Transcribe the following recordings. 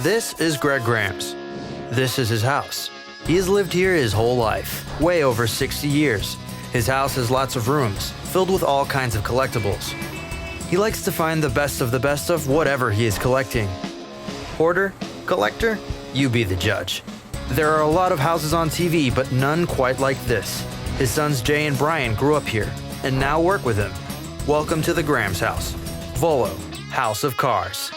This is Greg Graham's. This is his house. He has lived here his whole life, way over 60 years. His house has lots of rooms, filled with all kinds of collectibles. He likes to find the best of whatever he is collecting. Hoarder? Collector? You be the judge. There are a lot of houses on TV, but none quite like this. His sons Jay and Bryan grew up here, and now work with him. Welcome to the Graham's house. Volo House of Cars.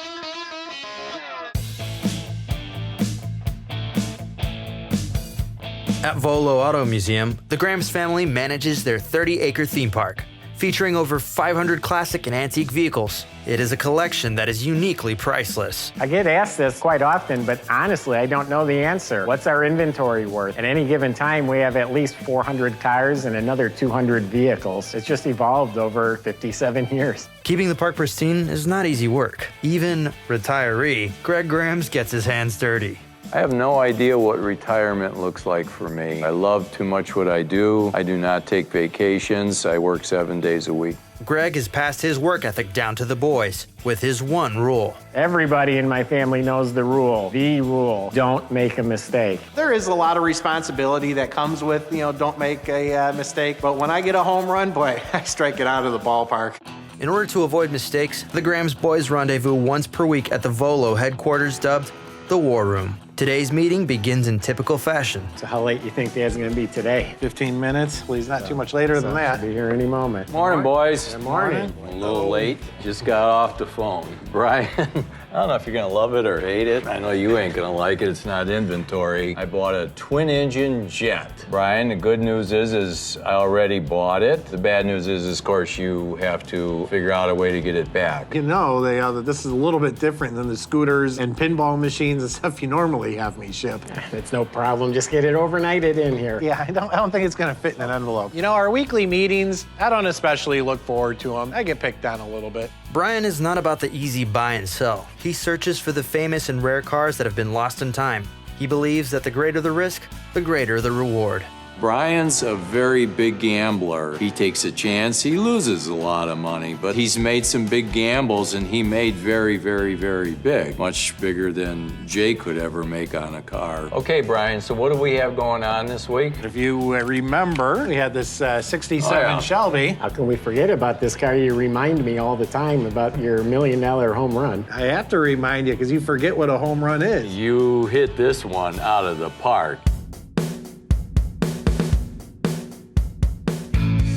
At Volo Auto Museum, the Graham's family manages their 30-acre theme park, featuring over 500 classic and antique vehicles. It is a collection that is uniquely priceless. I get asked this quite often, but honestly, I don't know the answer. What's our inventory worth? At any given time, we have at least 400 cars and another 200 vehicles. It's just evolved over 57 years. Keeping the park pristine is not easy work. Even retiree Greg Graham's gets his hands dirty. I have no idea what retirement looks like for me. I love too much what I do. I do not take vacations. I work 7 days a week. Greg has passed his work ethic down to the boys with his one rule. Everybody in my family knows the rule. The rule, don't make a mistake. There is a lot of responsibility that comes with, don't make a mistake. But when I get a home run, boy, I strike it out of the ballpark. In order to avoid mistakes, the Graham's boys rendezvous once per week at the Volo headquarters dubbed the War Room. Today's meeting begins in typical fashion. So how late you think Dad's gonna be today? 15 minutes. Well, he's not too much later than that. He'll be here any moment. Morning, boys. Good morning. A little late. Just got off the phone. Brian, I don't know if you're gonna love it or hate it. I know you ain't gonna like it. It's not inventory. I bought a twin-engine jet. Brian, the good news is I already bought it. The bad news is, of course, you have to figure out a way to get it back. This is a little bit different than the scooters and pinball machines and stuff you normally have me ship. It's no problem. Just get it overnighted in here. Yeah, I don't think it's gonna fit in an envelope. Our weekly meetings, I don't especially look forward to them. I get picked on a little bit. Bryan is not about the easy buy and sell. He searches for the famous and rare cars that have been lost in time. He believes that the greater the risk, the greater the reward. Brian's a very big gambler. He takes a chance, he loses a lot of money, but he's made some big gambles and he made very, very, very big. Much bigger than Jay could ever make on a car. Okay, Brian, so what do we have going on this week? If you remember, we had this 67 Shelby. How can we forget about this car? You remind me all the time about your $1 million home run. I have to remind you because you forget what a home run is. You hit this one out of the park.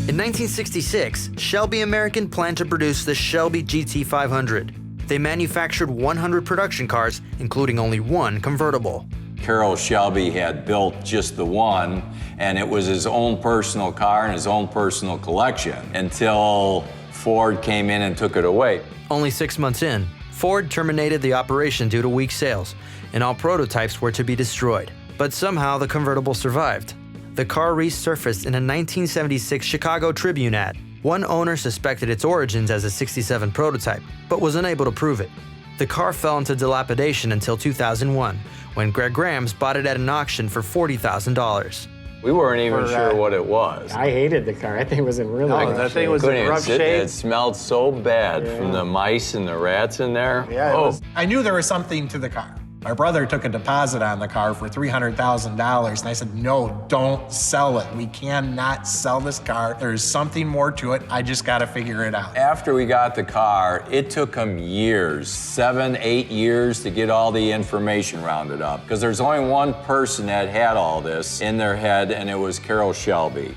In 1966, Shelby American planned to produce the Shelby GT 500. They manufactured 100 production cars, including only one convertible. Carroll Shelby had built just the one, and it was his own personal car and his own personal collection until Ford came in and took it away. Only 6 months in, Ford terminated the operation due to weak sales, and all prototypes were to be destroyed. But somehow the convertible survived. The car resurfaced in a 1976 Chicago Tribune ad. One owner suspected its origins as a 67 prototype, but was unable to prove it. The car fell into dilapidation until 2001, when Greg Graham's bought it at an auction for $40,000. We weren't even sure what it was. I hated the car. I think it was in really rough that thing shape. was in rough shape. It smelled so bad from the mice and the rats in there. Yeah, I knew there was something to the car. My brother took a deposit on the car for $300,000, and I said, no, don't sell it. We cannot sell this car. There's something more to it. I just got to figure it out. After we got the car, it took him years, 7, 8 years to get all the information rounded up, because there's only one person that had all this in their head, and it was Carroll Shelby.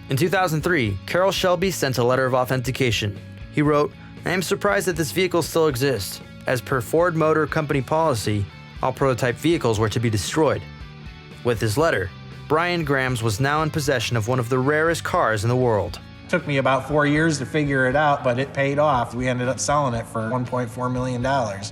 In 2003, Carroll Shelby sent a letter of authentication. He wrote, "I am surprised that this vehicle still exists. As per Ford Motor Company policy, all prototype vehicles were to be destroyed." With his letter, Bryan Graham's was now in possession of one of the rarest cars in the world. It took me about 4 years to figure it out, but it paid off. We ended up selling it for $1.4 million.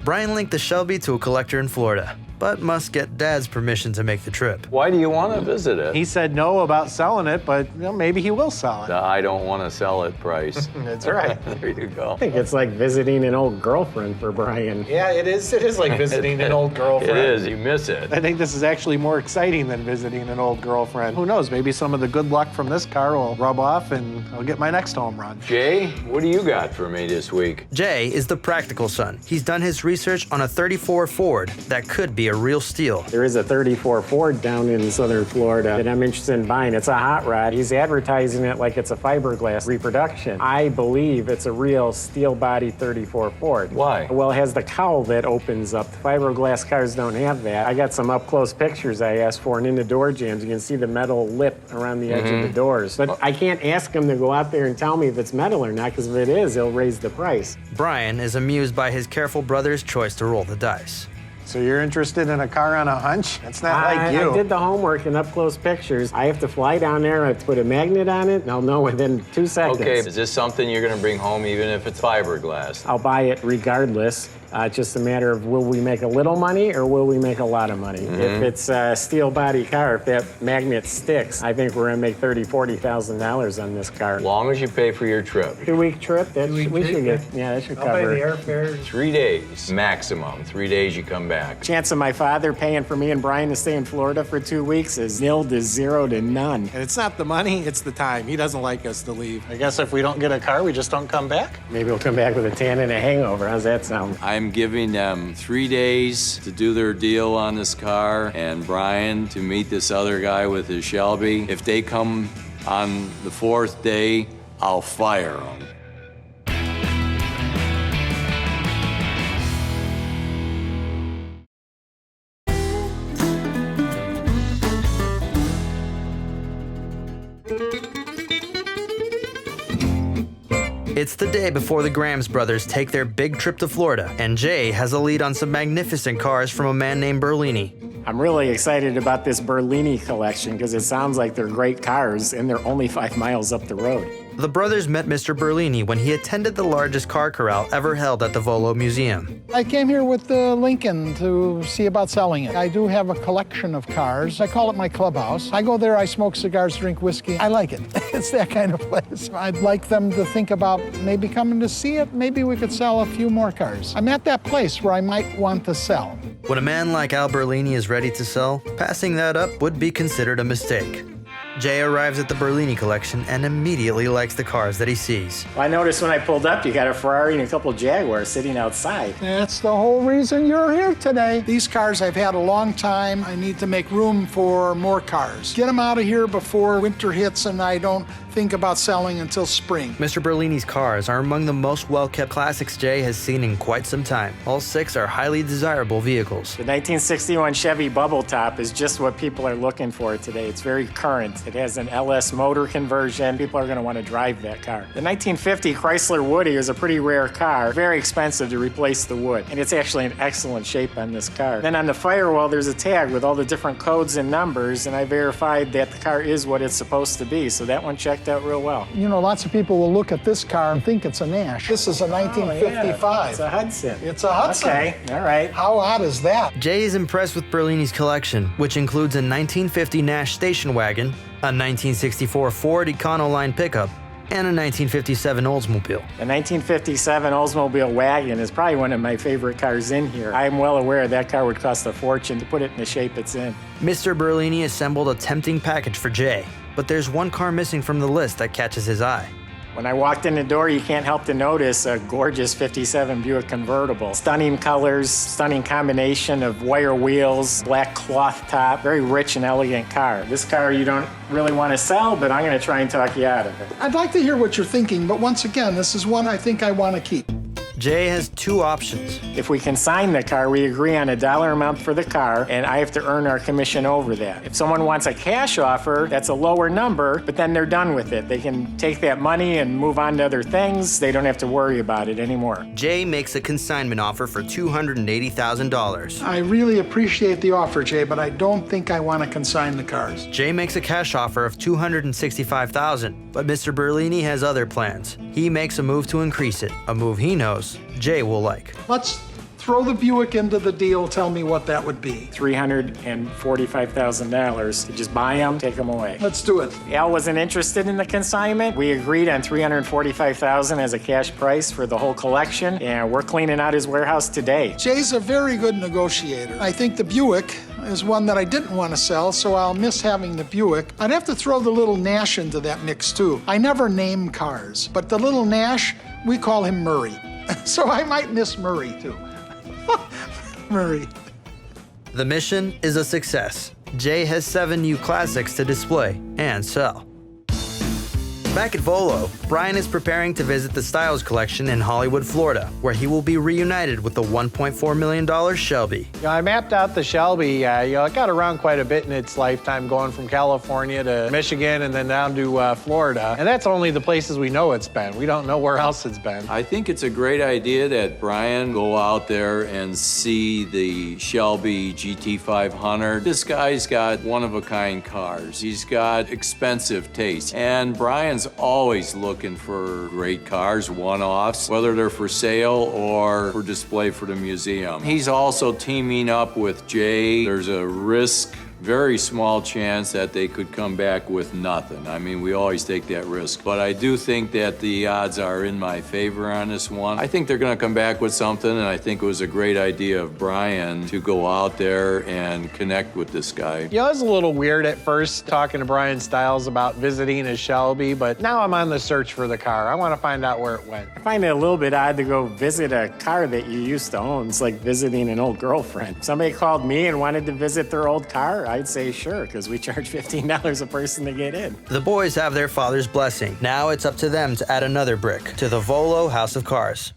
Bryan linked the Shelby to a collector in Florida. but must get Dad's permission to make the trip. Why do you want to visit it? He said no about selling it, but maybe he will sell it. The I don't want to sell it price. That's right. There you go. I think it's like visiting an old girlfriend for Bryan. Yeah, it is. It is like visiting an old girlfriend. It is. You miss it. I think this is actually more exciting than visiting an old girlfriend. Who knows? Maybe some of the good luck from this car will rub off and I'll get my next home run. Jay, what do you got for me this week? Jay is the practical son. He's done his research on a 34 Ford that could be a real steal. There is a 34 Ford down in southern Florida that I'm interested in buying. It's a hot rod. He's advertising it like it's a fiberglass reproduction. I believe it's a real steel body 34 Ford. Why? Well, it has the cowl that opens up. The fiberglass cars don't have that. I got some up close pictures I asked for, and in the door jambs, you can see the metal lip around the edge of the doors. But I can't ask him to go out there and tell me if it's metal or not, because if it is, he'll raise the price. Bryan is amused by his careful brother's choice to roll the dice. So you're interested in a car on a hunch? That's not like you. I did the homework and up close pictures. I have to fly down there, I have to put a magnet on it, and I'll know within 2 seconds. Okay, is this something you're going to bring home even if it's fiberglass? I'll buy it regardless. It's just a matter of will we make a little money or will we make a lot of money? If it's a steel body car, if that magnet sticks, I think we're gonna make $30,000, $40,000 on this car. As long as you pay for your trip. 2-week trip, we should get, yeah, that should I'll pay cover the it. airfare. 3 days maximum. 3 days you come back. Chance of my father paying for me and Bryan to stay in Florida for 2 weeks is nil to zero to none. And it's not the money, it's the time. He doesn't like us to leave. I guess if we don't get a car, we just don't come back. Maybe we'll come back with a tan and a hangover. How's that sound? I'm giving them 3 days to do their deal on this car and Bryan to meet this other guy with his Shelby. If they come on the 4th day, I'll fire them. It's the day before the Grams brothers take their big trip to Florida, and Jay has a lead on some magnificent cars from a man named Berlini. I'm really excited about this Berlini Collection because it sounds like they're great cars and they're only 5 miles up the road. The brothers met Mr. Berlini when he attended the largest car corral ever held at the Volo Museum. I came here with Lincoln to see about selling it. I do have a collection of cars. I call it my clubhouse. I go there, I smoke cigars, drink whiskey. I like it. It's that kind of place. I'd like them to think about maybe coming to see it. Maybe we could sell a few more cars. I'm at that place where I might want to sell. When a man like Al Berlini is ready to sell, passing that up would be considered a mistake. Jay arrives at the Berlini Collection and immediately likes the cars that he sees. Well, I noticed when I pulled up, you got a Ferrari and a couple Jaguars sitting outside. That's the whole reason you're here today. These cars I've had a long time. I need to make room for more cars. Get them out of here before winter hits and I don't think about selling until spring. Mr. Berlini's cars are among the most well-kept classics Jay has seen in quite some time. All 6 are highly desirable vehicles. The 1961 Chevy Bubble Top is just what people are looking for today. It's very current. It has an LS motor conversion. People are going to want to drive that car. The 1950 Chrysler Woody is a pretty rare car. Very expensive to replace the wood. And it's actually in excellent shape on this car. Then on the firewall, there's a tag with all the different codes and numbers, and I verified that the car is what it's supposed to be. So that one checked out real well. You know, lots of people will look at this car and think it's a Nash. This is a 1955. It's a Hudson. It's a Hudson. Okay, all right. How odd is that? Jay is impressed with Berlini's collection, which includes a 1950 Nash station wagon, a 1964 Ford Econoline pickup, and a 1957 Oldsmobile. The 1957 Oldsmobile wagon is probably one of my favorite cars in here. I'm well aware that car would cost a fortune to put it in the shape it's in. Mr. Berlini assembled a tempting package for Jay, but there's one car missing from the list that catches his eye. When I walked in the door, you can't help to notice a gorgeous 57 Buick convertible. Stunning colors, stunning combination of wire wheels, black cloth top, very rich and elegant car. This car you don't really want to sell, but I'm going to try and talk you out of it. I'd like to hear what you're thinking, but once again, this is one I think I want to keep. Jay has 2 options. If we consign the car, we agree on a dollar amount for the car, and I have to earn our commission over that. If someone wants a cash offer, that's a lower number, but then they're done with it. They can take that money and move on to other things. They don't have to worry about it anymore. Jay makes a consignment offer for $280,000. I really appreciate the offer, Jay, but I don't think I want to consign the cars. Jay makes a cash offer of $265,000, but Mr. Berlini has other plans. He makes a move to increase it, a move he knows Jay will like. Let's Throw the Buick into the deal, tell me what that would be. $345,000 to just buy them, take them away. Let's do it. Al wasn't interested in the consignment. We agreed on $345,000 as a cash price for the whole collection, and we're cleaning out his warehouse today. Jay's a very good negotiator. I think the Buick is one that I didn't want to sell, so I'll miss having the Buick. I'd have to throw the little Nash into that mix too. I never name cars, but the little Nash, we call him Murray. So I might miss Murray too. Murray. The mission is a success. Jay has 7 new classics to display and sell. Back at Volo, Bryan is preparing to visit the Stiles collection in Hollywood, Florida, where he will be reunited with the $1.4 million Shelby. I mapped out the Shelby. It got around quite a bit in its lifetime, going from California to Michigan and then down to Florida. And that's only the places we know it's been. We don't know where else it's been. I think it's a great idea that Bryan go out there and see the Shelby GT 500. This guy's got one-of-a-kind cars. He's got expensive taste. And Bryan's always looking for great cars, one-offs, whether they're for sale or for display for the museum. He's also teaming up with Jay. There's a very small chance that they could come back with nothing. I mean, we always take that risk. But I do think that the odds are in my favor on this one. I think they're gonna come back with something, and I think it was a great idea of Bryan to go out there and connect with this guy. It was a little weird at first talking to Bryan Stiles about visiting his Shelby, but now I'm on the search for the car. I want to find out where it went. I find it a little bit odd to go visit a car that you used to own. It's like visiting an old girlfriend. Somebody called me and wanted to visit their old car, I'd say sure, because we charge $15 a person to get in. The boys have their father's blessing. Now it's up to them to add another brick to the Volo House of Cars.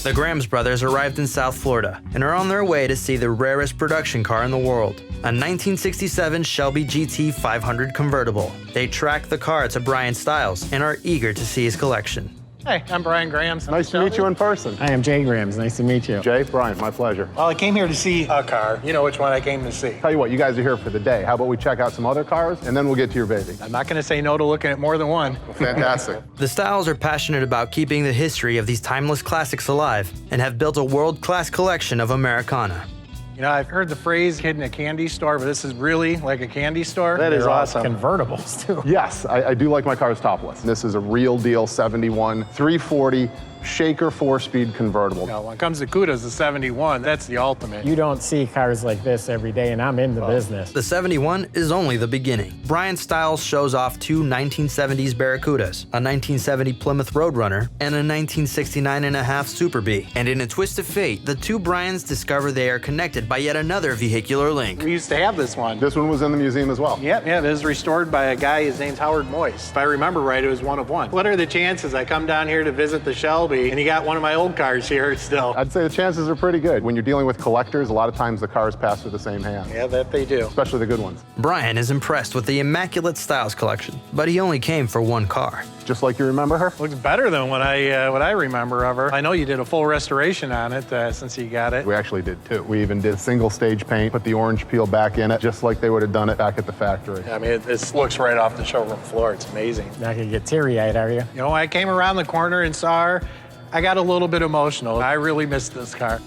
The Grams brothers arrived in South Florida and are on their way to see the rarest production car in the world, a 1967 Shelby GT 500 convertible. They track the car to Bryan Stiles and are eager to see his collection. Hey, I'm Bryan Grams. Nice to meet you in person. I am Jay Grams. Nice to meet you. Jay, Bryan, my pleasure. Well, I came here to see a car. You know which one I came to see. Tell you what, you guys are here for the day. How about we check out some other cars, and then we'll get to your baby. I'm not going to say no to looking at more than one. Fantastic. The Stiles are passionate about keeping the history of these timeless classics alive and have built a world-class collection of Americana. You know, I've heard the phrase hidden in a candy store, but this is really like a candy store. That is They're awesome. awesome. Convertibles, too. Yes, I do like my cars topless. This is a real deal 71 340 shaker 4-speed convertible. Now, when it comes to Cudas, the 71, that's the ultimate. You don't see cars like this every day, and I'm in the business. The 71 is only the beginning. Bryan Stiles shows off 2 1970s Barracudas, a 1970 Plymouth Roadrunner, and a 1969.5 Super Bee. And in a twist of fate, the two Bryans discover they are connected by yet another vehicular link. We used to have this one. This one was in the museum as well. Yeah, it was restored by a guy, his name's Howard Moyse. If I remember right, it was one of one. What are the chances I come down here to visit the Shelby and you got one of my old cars here still? I'd say the chances are pretty good. When you're dealing with collectors, a lot of times the cars pass through the same hand. Yeah, that they do. Especially the good ones. Bryan is impressed with the immaculate Stiles collection, but he only came for one car. Just like you remember her? Looks better than what I remember of her. I know you did a full restoration on it since you got it. We actually did too. We even did single stage paint, put the orange peel back in it, just like they would have done it back at the factory. I mean, this looks right off the showroom floor. It's amazing. Not gonna get teary-eyed, are you? You know, I came around the corner and saw her. I got a little bit emotional. I really missed this car.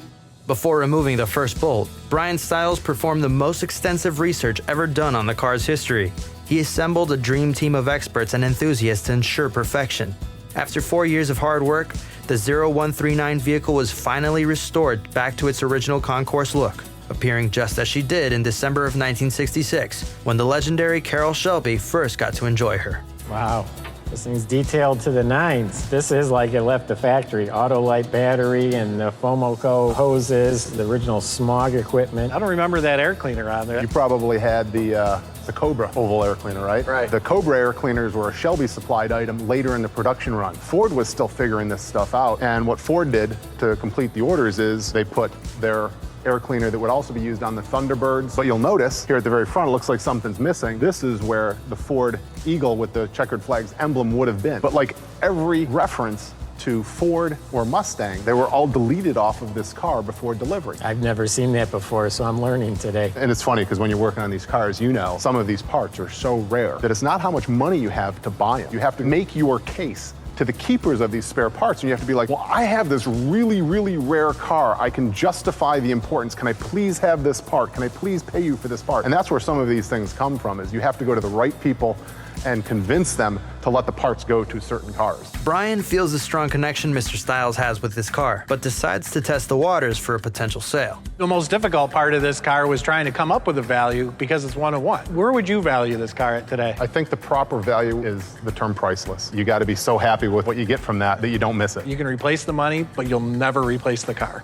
Before removing the first bolt, Bryan Stiles performed the most extensive research ever done on the car's history. He assembled a dream team of experts and enthusiasts to ensure perfection. After 4 years of hard work, the 0139 vehicle was finally restored back to its original concourse look, appearing just as she did in December of 1966, when the legendary Carroll Shelby first got to enjoy her. Wow. This thing's detailed to the nines. This is like it left the factory. Autolite battery and the Fomoco hoses, the original smog equipment. I don't remember that air cleaner on there. You probably had the Cobra oval air cleaner, right? Right. The Cobra air cleaners were a Shelby supplied item later in the production run. Ford was still figuring this stuff out, and what Ford did to complete the orders is they put their air cleaner that would also be used on the Thunderbirds. But you'll notice here at the very front, it looks like something's missing. This is where the Ford Eagle with the checkered flags emblem would have been. But like every reference to Ford or Mustang, they were all deleted off of this car before delivery. I've never seen that before, so I'm learning today. And it's funny because when you're working on these cars, you know some of these parts are so rare that it's not how much money you have to buy them. You have to make your case to the keepers of these spare parts, and you have to be like, well, I have this really, really rare car. I can justify the importance. Can I please have this part? Can I please pay you for this part? And that's where some of these things come from, is you have to go to the right people and convince them to let the parts go to certain cars. Bryan feels the strong connection Mr. Stiles has with this car, but decides to test the waters for a potential sale. The most difficult part of this car was trying to come up with a value because it's one of one. Where would you value this car at today? I think the proper value is the term priceless. You got to be so happy with what you get from that you don't miss it. You can replace the money, but you'll never replace the car.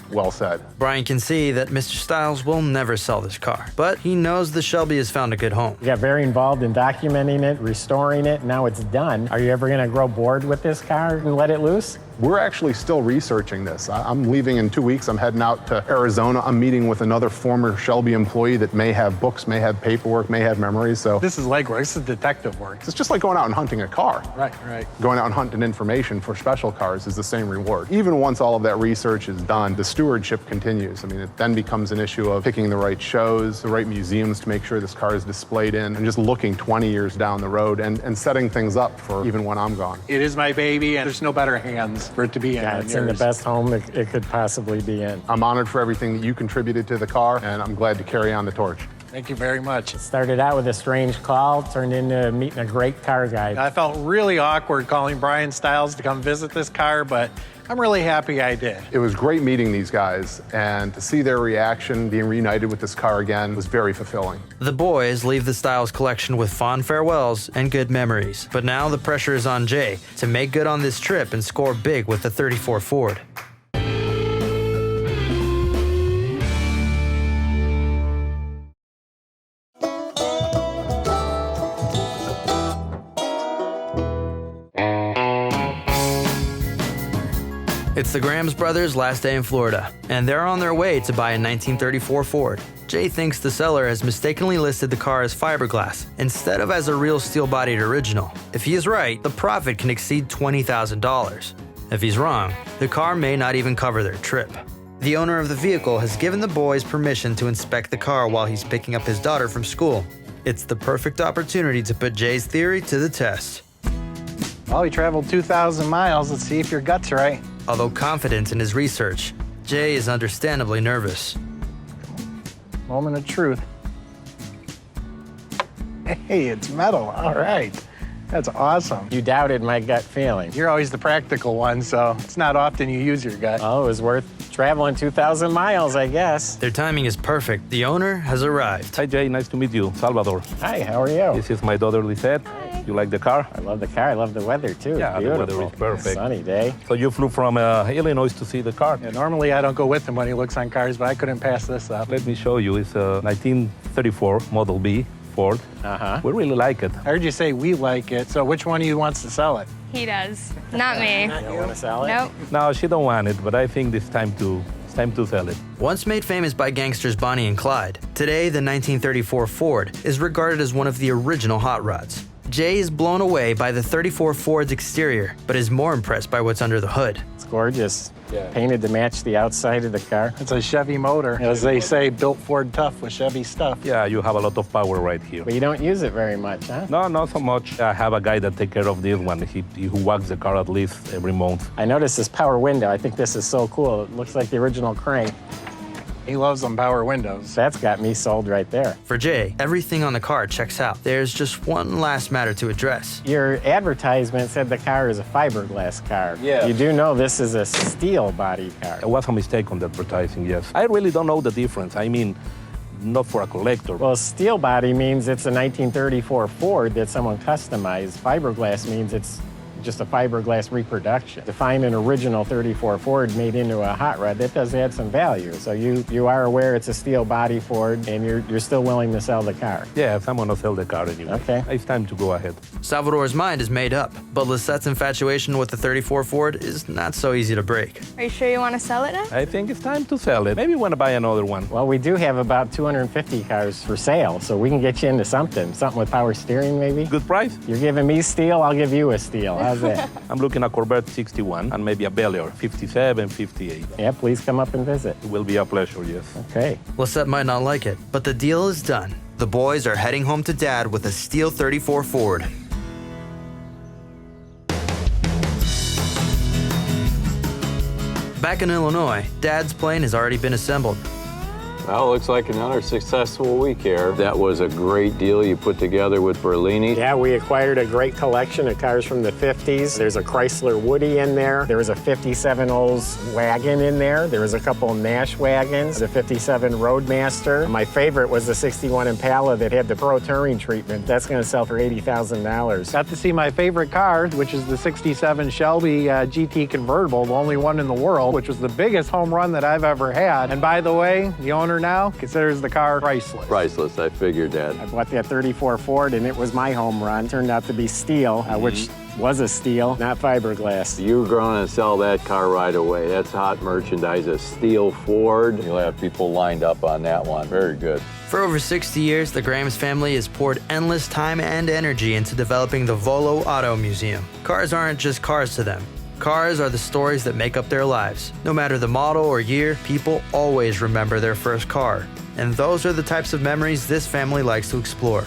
Well said. Bryan can see that Mr. Stiles will never sell this car, but he knows the Shelby has found a good home. You got very involved in documenting it, restoring it, now it's done. Are you ever gonna grow bored with this car and let it loose? We're actually still researching this. I'm leaving in 2 weeks. I'm heading out to Arizona. I'm meeting with another former Shelby employee that may have books, may have paperwork, may have memories. So This is legwork. This is detective work. it's just like going out and hunting a car. Right, right. Going out and hunting information for special cars is the same reward. Even once all of that research is done, the stewardship continues. I mean, it then becomes an issue of picking the right shows, the right museums to make sure this car is displayed in, and just looking 20 years down the road and setting things up for even when I'm gone. It is my baby, and there's no better hands for it to be in. Yeah, than it's in the yours. best home it could possibly be in. I'm honored for everything that you contributed to the car, and I'm glad to carry on the torch. Thank you very much. Started out with a strange call, turned into meeting a great car guy. I felt really awkward calling Bryan Stiles to come visit this car, but I'm really happy I did. It was great meeting these guys, and to see their reaction, being reunited with this car again, was very fulfilling. The boys leave the Stiles collection with fond farewells and good memories, but now the pressure is on Jay to make good on this trip and score big with the 34 Ford. It's the Grahams brothers' last day in Florida, and they're on their way to buy a 1934 Ford. Jay thinks the seller has mistakenly listed the car as fiberglass instead of as a real steel-bodied original. If he is right, the profit can exceed $20,000. If he's wrong, the car may not even cover their trip. The owner of the vehicle has given the boys permission to inspect the car while he's picking up his daughter from school. It's the perfect opportunity to put Jay's theory to the test. Well, we traveled 2,000 miles. Let's see if your gut's right. Although confident in his research, Jay is understandably nervous. Moment of truth. Hey, it's metal. All right. That's awesome. You doubted my gut feeling. You're always the practical one, so it's not often you use your gut. Oh, it was worth traveling 2,000 miles, I guess. Their timing is perfect. The owner has arrived. Hi, Jay. Nice to meet you. Salvador. Hi, how are you? This is my daughter, Lisette. You like the car? I love the car. I love the weather, too. Yeah, It's the beautiful. weather is perfect. Sunny day. So you flew from Illinois to see the car? Yeah, normally I don't go with him when he looks on cars, but I couldn't pass this up. Let me show you. It's a 1934 Model B Ford. Uh-huh. We really like it. I heard you say we like it, so which one of you wants to sell it? He does, not me. You don't want to sell it? Nope. No, she don't want it, but I think it's time to sell it. Once made famous by gangsters Bonnie and Clyde, today the 1934 Ford is regarded as one of the original hot rods. Jay is blown away by the 34 Ford's exterior, but is more impressed by what's under the hood. It's gorgeous. Yeah. Painted to match the outside of the car. It's a Chevy motor. As they say, built Ford tough with Chevy stuff. Yeah, you have a lot of power right here. But you don't use it very much, huh? No, not so much. I have a guy that take care of this one. He who walks the car at least every month. I noticed this power window. I think this is so cool. It looks like the original crank. He loves them power windows. That's got me sold right there. For Jay, everything on the car checks out. There's just one last matter to address. Your advertisement said the car is a fiberglass car. Yeah. You do know this is a steel body car. It was a mistake on the advertising, yes. I really don't know the difference. I mean, not for a collector. Well, steel body means it's a 1934 Ford that someone customized. Fiberglass means it's just a fiberglass reproduction. To find an original 34 Ford made into a hot rod, that does add some value. So you are aware it's a steel body Ford, and you're still willing to sell the car. Yes, I'm gonna sell the car anyway. Okay. It's time to go ahead. Salvador's mind is made up, but Lisette's infatuation with the 34 Ford is not so easy to break. Are you sure you want to sell it now? I think it's time to sell it. Maybe you want to buy another one. Well, we do have about 250 cars for sale, so we can get you into something with power steering maybe. Good price? You're giving me steel, I'll give you a steel. How's How's that? I'm looking at Corvette 61 and maybe a Bel-Air 57, 58. Yeah, please come up and visit. It will be a pleasure, yes. Okay. Lisette might not like it, but the deal is done. The boys are heading home to Dad with a steel 34 Ford. Back in Illinois, Dad's plane has already been assembled. Well, looks like another successful week here. That was a great deal you put together with Berlini. Yeah, we acquired a great collection of cars from the 50s. There's a Chrysler Woody in there. There was a 57 Olds wagon in there. There was a couple Nash wagons, the 57 Roadmaster. My favorite was the 61 Impala that had the Pro Touring treatment. That's going to sell for $80,000. Got to see my favorite car, which is the 67 Shelby GT convertible, the only one in the world, which was the biggest home run that I've ever had. And by the way, the owner now considers the car priceless. Priceless, I figured that. I bought that 34 Ford, and it was my home run. Turned out to be steel, which was a steel, not fiberglass. You were going to sell that car right away. That's hot merchandise, a steel Ford. You'll have people lined up on that one. Very good. For over 60 years, the Grams family has poured endless time and energy into developing the Volo Auto Museum. Cars aren't just cars to them. Cars are the stories that make up their lives. No matter the model or year, people always remember their first car. And those are the types of memories this family likes to explore.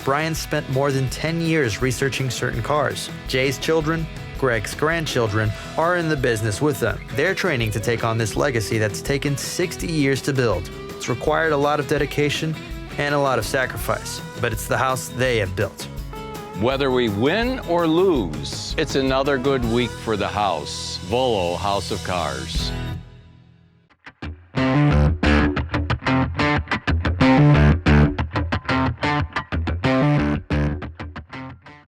Bryan spent more than 10 years researching certain cars. Jay's children, Greg's grandchildren, are in the business with them. They're training to take on this legacy that's taken 60 years to build. It's required a lot of dedication and a lot of sacrifice, but it's the house they have built. Whether we win or lose, it's another good week for the house. Volo House of Cars.